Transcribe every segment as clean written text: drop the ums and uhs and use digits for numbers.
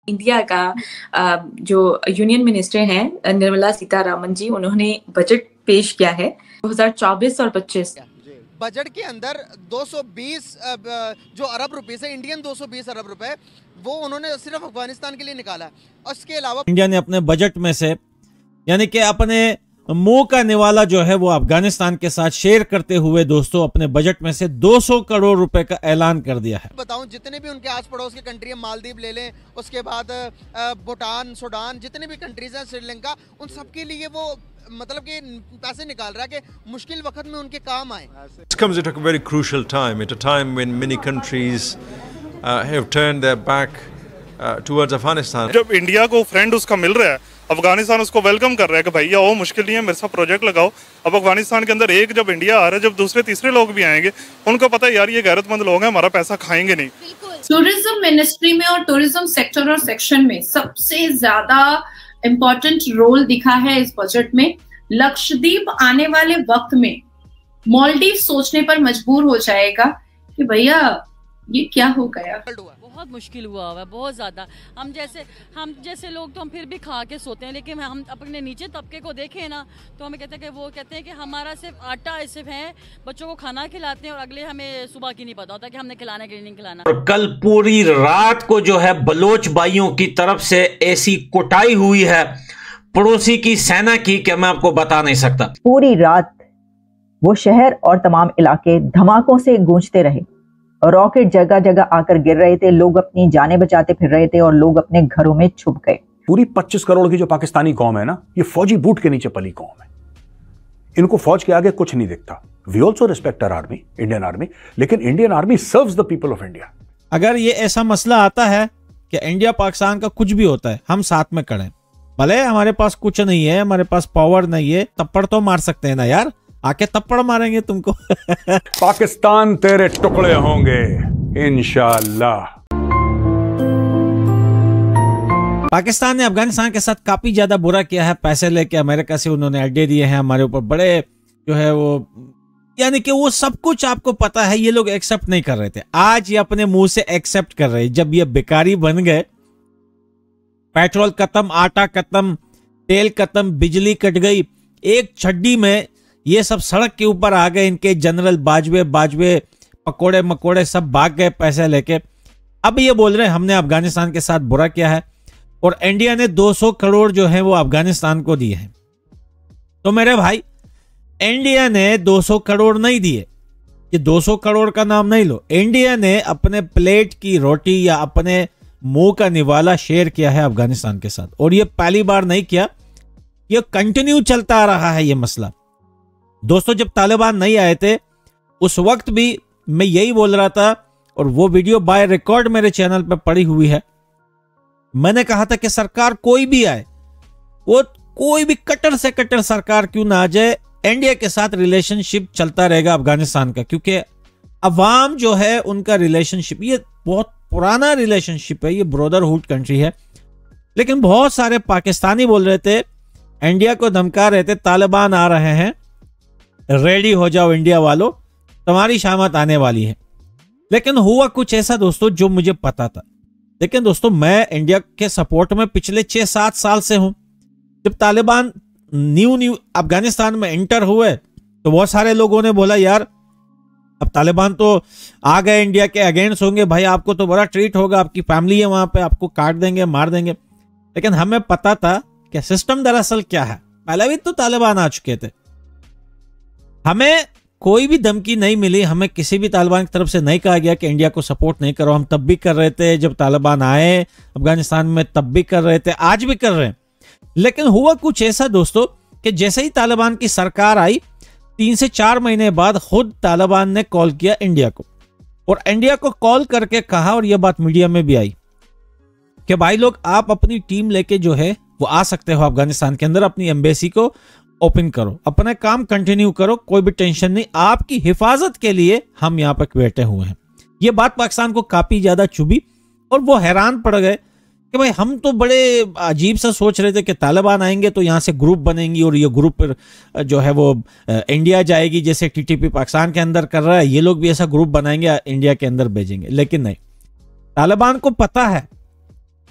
India का जो union minister हैं निर्मला सीतारामन जी, उन्होंने बजट पेश किया है 2024 और 25। बजट के अंदर 220 जो अरब रुपए से इंडियन 220 अरब रुपए वो उन्होंने सिर्फ अफगानिस्तान के लिए निकाला है। और इसके अलावा इंडिया ने अपने बजट में से यानी कि अपने मुंह का निवाला जो है वो अफगानिस्तान के साथ शेयर करते हुए दोस्तों अपने बजट में से 200 करोड़ रुपए का ऐलान कर दिया है। बताऊं जितने भी उनके आस पड़ोस की कंट्री है, मालदीव ले लें, उसके बाद भूटान, सूडान, जितने भी कंट्रीज हैं, श्रीलंका, उन सब के लिए वो मतलब कि पैसे निकाल रहा है कि मुश्किल वक्त में उनके काम आए। It comes at a very crucial time, at a time when many countries have turned their back towards Afghanistan. जब इंडिया को फ्रेंड उसका मिल रहा है, अफगानिस्तान उसको वेलकम कर रहा है कि भैया वो मुश्किल नहीं है, मेरे साथ प्रोजेक्ट लगाओ। अब अफगानिस्तान के अंदर एक जब इंडिया आ रहा है, जब दूसरे तीसरे लोग भी आएंगे, उनको पता है यार ये गैरतमंद लोग हैं, हमारा पैसा खाएंगे नहीं। टूरिज्म मिनिस्ट्री में और टूरिज्म सेक्टर और सेक्शन में सबसे ज्यादा इम्पोर्टेंट रोल दिखा है इस बजट में। लक्षद्वीप आने वाले वक्त में मालदीव सोचने पर मजबूर हो जाएगा कि भैया ये क्या हो गया। बहुत मुश्किल हुआ है, बहुत ज्यादा। हम जैसे लोग तो हम फिर भी खा के सोते हैं, लेकिन हम अपने नीचे तबके को देखें ना तो हमें कहते हैं कि हमारा सिर्फ आटा सिर्फ है, बच्चों को खाना खिलाते हैं और अगले हमें सुबह की नहीं पता होता कि हमने खिलाना कि नहीं खिलाना। और कल पूरी रात को जो है बलोच भाइयों की तरफ से ऐसी कुटाई हुई है पड़ोसी की सेना की कि मैं आपको बता नहीं सकता। पूरी रात वो शहर और तमाम इलाके धमाकों से गूंजते रहे, रॉकेट जगह जगह आकर गिर रहे थे, लोग अपनी जानें बचाते फिर रहे थे और लोग अपने घरों में छुप गए। पूरी 25 करोड़ की जो पाकिस्तानी कौम है ना, ये फौजी बूट के नीचे पली कौम है। इनको फौज के आगे कुछ नहीं दिखता। We also respect our army, Indian army, लेकिन Indian army serves the people of India. अगर ये ऐसा मसला आता है कि इंडिया पाकिस्तान का कुछ भी होता है, हम साथ में खड़े, भले हमारे पास कुछ नहीं है, हमारे पास पावर नहीं है, तप्पड़ तो मार सकते हैं ना यार, आके तप्पड़ मारेंगे तुमको। पाकिस्तान तेरे टुकड़े होंगे इंशाअल्लाह। पाकिस्तान ने अफगानिस्तान के साथ काफी ज्यादा बुरा किया है। पैसे लेके अमेरिका से उन्होंने अड्डे दिए हैं हमारे ऊपर, बड़े जो है वो यानी कि वो सब कुछ आपको पता है, ये लोग एक्सेप्ट नहीं कर रहे थे। आज ये अपने मुंह से एक्सेप्ट कर रहे हैं। जब ये भिखारी बन गए, पेट्रोल खत्म, आटा खत्म, तेल खत्म, बिजली कट गई, एक छड्डी में ये सब सड़क के ऊपर आ गए। इनके जनरल बाजवे पकोड़े मकोड़े सब भाग गए पैसे लेके। अब ये बोल रहे हैं हमने अफगानिस्तान के साथ बुरा किया है और इंडिया ने 200 करोड़ जो है वो अफगानिस्तान को दिए हैं। तो मेरे भाई, इंडिया ने 200 करोड़ नहीं दिए, ये 200 करोड़ का नाम नहीं लो। इंडिया ने अपने प्लेट की रोटी या अपने मुंह का निवाला शेयर किया है अफगानिस्तान के साथ, और ये पहली बार नहीं किया, ये कंटिन्यू चलता आ रहा है ये मसला। दोस्तों, जब तालिबान नहीं आए थे उस वक्त भी मैं यही बोल रहा था, और वो वीडियो बाय रिकॉर्ड मेरे चैनल पर पड़ी हुई है। मैंने कहा था कि सरकार कोई भी आए, वो कोई भी कट्टर से कट्टर सरकार क्यों ना आ जाए, इंडिया के साथ रिलेशनशिप चलता रहेगा अफगानिस्तान का, क्योंकि अवाम जो है उनका रिलेशनशिप ये बहुत पुराना रिलेशनशिप है, ये ब्रदरहुड कंट्री है। लेकिन बहुत सारे पाकिस्तानी बोल रहे थे, इंडिया को धमका रहे थे, तालिबान आ रहे हैं, रेडी हो जाओ इंडिया वालों, तुम्हारी शामत आने वाली है। लेकिन हुआ कुछ ऐसा दोस्तों जो मुझे पता था। लेकिन दोस्तों, मैं इंडिया के सपोर्ट में पिछले 6-7 साल से हूं। जब तालिबान न्यू अफगानिस्तान में एंटर हुए तो बहुत सारे लोगों ने बोला यार अब तालिबान तो आ गए, इंडिया के अगेंस्ट होंगे, भाई आपको तो बड़ा ट्रीट होगा, आपकी फैमिली है वहां पे, आपको काट देंगे, मार देंगे। लेकिन हमें पता था कि सिस्टम दरअसल क्या है। पहले भी तो तालिबान आ चुके थे, हमें कोई भी धमकी नहीं मिली, हमें किसी भी तालिबान की तरफ से नहीं कहा गया कि इंडिया को सपोर्ट नहीं करो। हम तब भी कर रहे थे, जब तालिबान आए अफगानिस्तान में तब भी कर रहे थे, आज भी कर रहे हैं। लेकिन हुआ कुछ ऐसा दोस्तों कि जैसे ही तालिबान की सरकार आई, 3 से 4 महीने बाद खुद तालिबान ने कॉल किया इंडिया को, और इंडिया को कॉल करके कहा, और यह बात मीडिया में भी आई कि भाई लोग आप अपनी टीम लेके जो है वो आ सकते हो अफगानिस्तान के अंदर, अपनी एम्बेसी को ओपन करो, अपना काम कंटिन्यू करो, कोई भी टेंशन नहीं, आपकी हिफाजत के लिए हम यहाँ पर बैठे हुए हैं। ये बात पाकिस्तान को काफी ज्यादा चुभी और वो हैरान पड़ गए कि भाई हम तो बड़े अजीब सा सोच रहे थे कि तालिबान आएंगे तो यहाँ से ग्रुप बनेंगी और ये ग्रुप पर जो है वो इंडिया जाएगी, जैसे टीटीपी पाकिस्तान के अंदर कर रहा है, ये लोग भी ऐसा ग्रुप बनाएंगे, इंडिया के अंदर भेजेंगे। लेकिन नहीं, तालिबान को पता है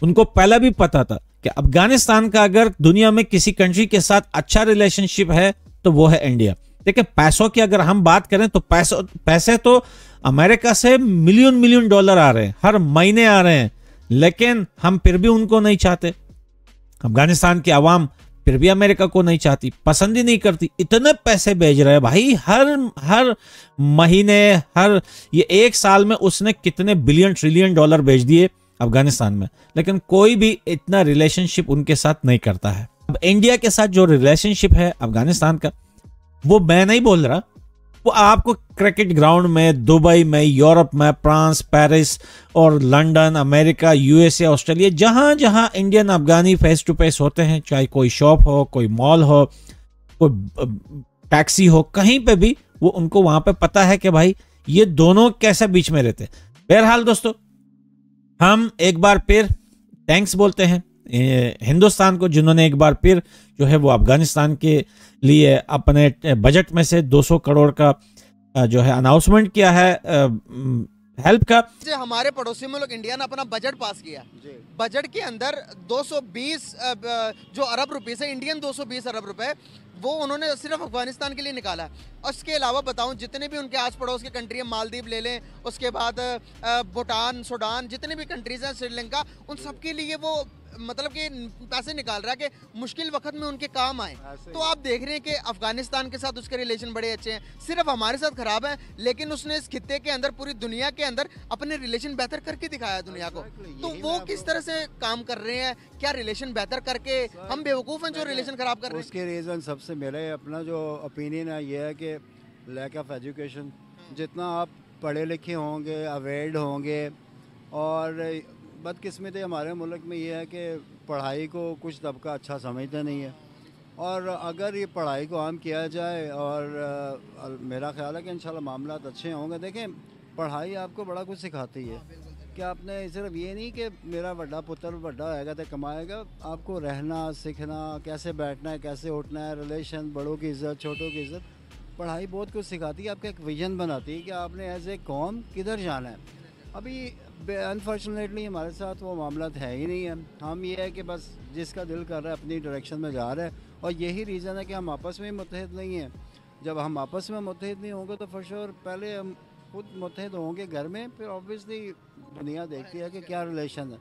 उनको पहला भी पता था कि अफगानिस्तान का अगर दुनिया में किसी कंट्री के साथ अच्छा रिलेशनशिप है तो वो है इंडिया। देखिए पैसों की अगर हम बात करें तो पैसे तो अमेरिका से मिलियन डॉलर आ रहे हैं, हर महीने आ रहे हैं, लेकिन हम फिर भी उनको नहीं चाहते। अफगानिस्तान की आवाम फिर भी अमेरिका को नहीं चाहती, पसंद ही नहीं करती। इतने पैसे भेज रहे हैं भाई हर महीने, ये एक साल में उसने कितने बिलियन ट्रिलियन डॉलर भेज दिए अफगानिस्तान में, लेकिन कोई भी इतना रिलेशनशिप उनके साथ नहीं करता है। अब इंडिया के साथ जो रिलेशनशिप है अफगानिस्तान का, वो मैं नहीं बोल रहा, वो आपको क्रिकेट ग्राउंड में, दुबई में, यूरोप में, फ्रांस, पेरिस और लंदन, अमेरिका, यूएसए, ऑस्ट्रेलिया, जहां जहां Indian Afghani face to face होते हैं, चाहे कोई शॉप हो, कोई मॉल हो, कोई टैक्सी हो, कहीं पे भी वो उनको वहां पे पता है कि भाई ये दोनों कैसे बीच में रहते। बहरहाल दोस्तों, हम एक बार फिर थैंक्स बोलते हैं हिंदुस्तान को, जिन्होंने एक बार फिर जो है वो अफगानिस्तान के लिए अपने बजट में से 200 करोड़ का जो है अनाउंसमेंट किया है हेल्प का। हमारे पड़ोसी मुल्क इंडिया ने अपना बजट पास किया, बजट के अंदर 220 जो अरब रुपए से इंडियन 220 अरब रुपए वो उन्होंने सिर्फ अफगानिस्तान के लिए निकाला है। और इसके अलावा बताऊं, जितने भी उनके आस पड़ोस के कंट्री है, मालदीव ले लें, उसके बाद भूटान, सूडान, जितने भी कंट्रीज हैं, श्रीलंका, उन सब के लिए वो मतलब कि पैसे निकाल रहा है कि मुश्किल वक्त में उनके काम आए। तो आप देख रहे हैं कि अफगानिस्तान के साथ उसके रिलेशन बड़े अच्छे हैं, सिर्फ हमारे साथ खराब है, लेकिन उसने इस खित्ते के अंदर, पूरी दुनिया के अंदर अपने रिलेशन बेहतर करके दिखाया दुनिया को। तो वो किस तरह से काम कर रहे हैं, क्या रिलेशन बेहतर करके हम बेवकूफ़ हैं जो रिलेशन खराब कर रहे हैं? उसके रीज़न सबसे मेरा अपना जो ओपिनियन है ये है कि लैक ऑफ एजुकेशन। जितना आप पढ़े लिखे होंगे, अवेयर्ड होंगे, और बदकिस्मती हमारे मुल्क में ये है कि पढ़ाई को कुछ तबका अच्छा समझता नहीं है। और अगर ये पढ़ाई को आम किया जाए, और मेरा ख्याल है कि इंशाल्लाह मामलात अच्छे होंगे। देखें, पढ़ाई आपको बड़ा कुछ सिखाती है कि आपने सिर्फ ये नहीं कि मेरा बड़ा पुत्र बड़ा होएगा तो कमाएगा, आपको रहना सीखना, कैसे बैठना है, कैसे उठना है, रिलेशन, बड़ों की इज़्ज़त, छोटों की इज़्ज़त, पढ़ाई बहुत कुछ सिखाती है। आपका एक विजन बनाती है कि आपने एज ए कौम किधर जाना है। अभी अनफॉर्चुनेटली हमारे साथ वो मामला है ही नहीं है। हम ये है कि बस जिसका दिल कर रहा है अपनी डायरेक्शन में जा रहा है, और यही रीज़न है कि हम आपस में मुत्तहिद नहीं हैं। जब हम आपस में मुत्तहिद नहीं होंगे तो फॉर श्योर पहले हम खुद मुत्तहिद होंगे घर में, फिर ऑब्वियसली दुनिया देखती है कि क्या रिलेशन है।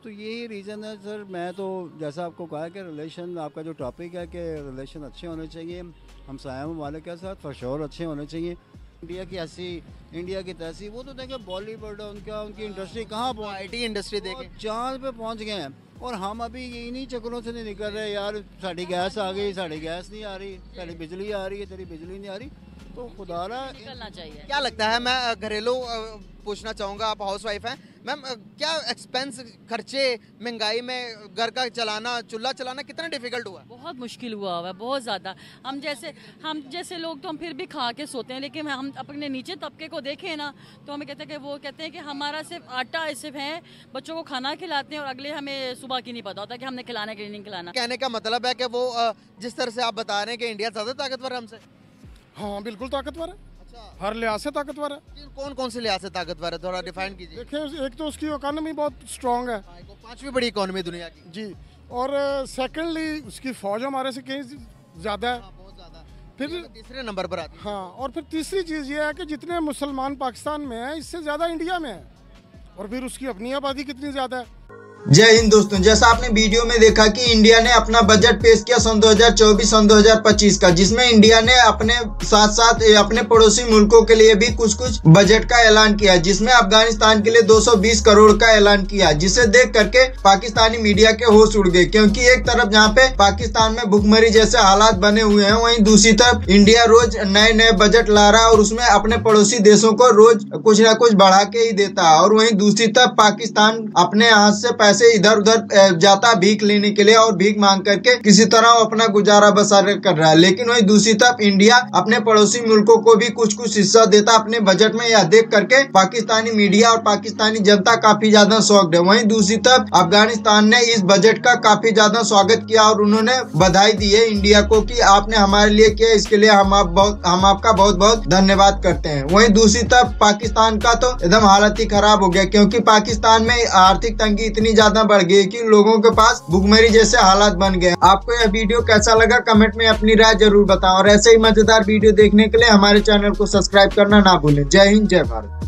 तो यही रीज़न है सर। मैं तो जैसा आपको कहा कि रिलेशन, आपका जो टॉपिक है कि रिलेशन अच्छे होने चाहिए हमसाया ममालिक के साथ, फॉर श्योर अच्छे होने चाहिए। इंडिया की ऐसी, इंडिया की तैसी, वो तो देखे बॉलीवुड उनकी इंडस्ट्री कहाँ पहुँच, IT इंडस्ट्री देखे चांद पे पहुँच गए हैं, और हम अभी इन्हीं चक्करों से नहीं निकल रहे। यार साड़ी गैस आ गई, साड़ी गैस नहीं आ रही, साड़ी बिजली आ रही है, तेरी बिजली नहीं आ रही, तो खुदारा निकलना चाहिए। क्या लगता है, मैं घरेलू पूछना चाहूँगा, आप हाउस वाइफ हैं मैम, क्या एक्सपेंस, खर्चे, महंगाई में घर का चलाना, चूल्हा चलाना कितना डिफिकल्ट हुआ? बहुत मुश्किल हुआ है, बहुत ज़्यादा। हम जैसे लोग तो हम फिर भी खा के सोते हैं, लेकिन हम अपने नीचे तबके को देखें ना तो हमें कहते हैं कि हमारा सिर्फ आटा सिर्फ है, बच्चों को खाना खिलाते हैं और अगले हमें सुबह की नहीं पता होता कि हमने खिलाना कि नहीं खिलाना। कहने का मतलब है कि वो जिस तरह से आप बता रहे हैं कि इंडिया ज़्यादा ताकतवर है हमसे? हाँ बिल्कुल ताकतवर है, हर लिहाज से ताकतवर है। कौन कौन से लिहाज से ताकतवर है, थोड़ा डिफाइन कीजिए। देखिए, एक तो उसकी इकोनॉमी बहुत स्ट्रांग है, 5वीं बड़ी इकोनॉमी दुनिया की जी, और सेकंडली उसकी फौज हमारे से कहीं ज़्यादा है, बहुत ज़्यादा। फिर तीसरे नंबर पर आती है। हाँ, और फिर तीसरी चीज़ ये है कि जितने मुसलमान पाकिस्तान में हैं इससे ज़्यादा इंडिया में है, और फिर उसकी अपनी आबादी कितनी ज़्यादा है। जय हिंद दोस्तों, जैसा आपने वीडियो में देखा कि इंडिया ने अपना बजट पेश किया सन 2024 सन 2025 का, जिसमें इंडिया ने अपने साथ साथ अपने पड़ोसी मुल्कों के लिए भी कुछ बजट का ऐलान किया, जिसमें अफगानिस्तान के लिए 220 करोड़ का ऐलान किया, जिसे देख करके पाकिस्तानी मीडिया के होश उड़ गए। क्योंकि एक तरफ जहाँ पे पाकिस्तान में भुखमरी जैसे हालात बने हुए हैं, वहीं दूसरी तरफ इंडिया रोज नए बजट ला रहा है और उसमें अपने पड़ोसी देशों को रोज कुछ ना कुछ बढ़ा के ही देता है। और वहीं दूसरी तरफ पाकिस्तान अपने हाथ से पैसे इधर उधर जाता भीख लेने के लिए, और भीख मांग करके किसी तरह अपना गुजारा बसर कर रहा है। लेकिन वहीं दूसरी तरफ इंडिया अपने पड़ोसी मुल्कों को भी कुछ हिस्सा देता अपने बजट में। यह देख करके पाकिस्तानी मीडिया और पाकिस्तानी जनता काफी ज्यादा शॉक्ड है। वहीं दूसरी तरफ अफगानिस्तान ने इस बजट का काफी ज्यादा स्वागत किया और उन्होंने बधाई दी है इंडिया को कि आपने हमारे लिए किया, इसके लिए हम आपका बहुत बहुत धन्यवाद करते हैं। वहीं दूसरी तरफ पाकिस्तान का तो एकदम हालत ही खराब हो गया, क्योंकि पाकिस्तान में आर्थिक तंगी इतनी ज्यादा बढ़ गई कि लोगों के पास भुखमरी जैसे हालात बन गए। आपको यह वीडियो कैसा लगा कमेंट में अपनी राय जरूर बताओ और ऐसे ही मजेदार वीडियो देखने के लिए हमारे चैनल को सब्सक्राइब करना ना भूलें। जय हिंद, जय भारत।